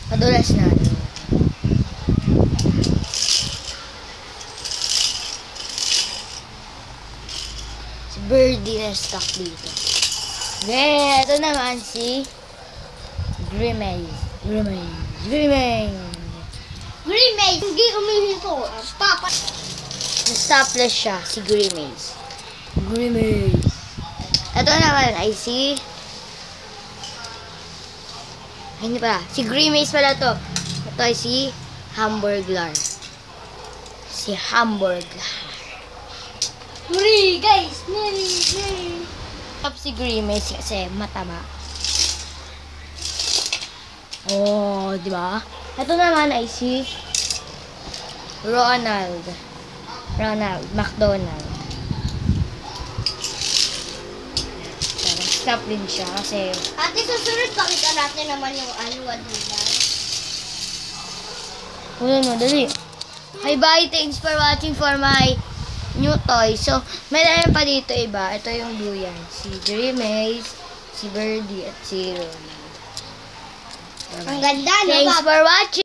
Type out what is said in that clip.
Padulas na. Si Birdie na stuck dito. Then, ito naman si Grimace. Hindi umihinto. Papa. Stopless siya, si Grimace. Ito naman ay si... Ay, hindi pala. Si Grimace pala to. Ito ay si Hamburglar. Muri, guys. Muri. Top si Grimace kasi mataba. Oh, di ba? Ito naman ay si Ronald McDonald. Stop din siya kasi Ate, susunod pakita natin naman yung wadulan. wala mo, dali. Hi, bye. Thanks for watching for my new toy. So, meron pa dito iba. Ito yung blue yan. Si Grimace, si Birdie, at si Ronald. Ang ganda, no? Thanks for watching.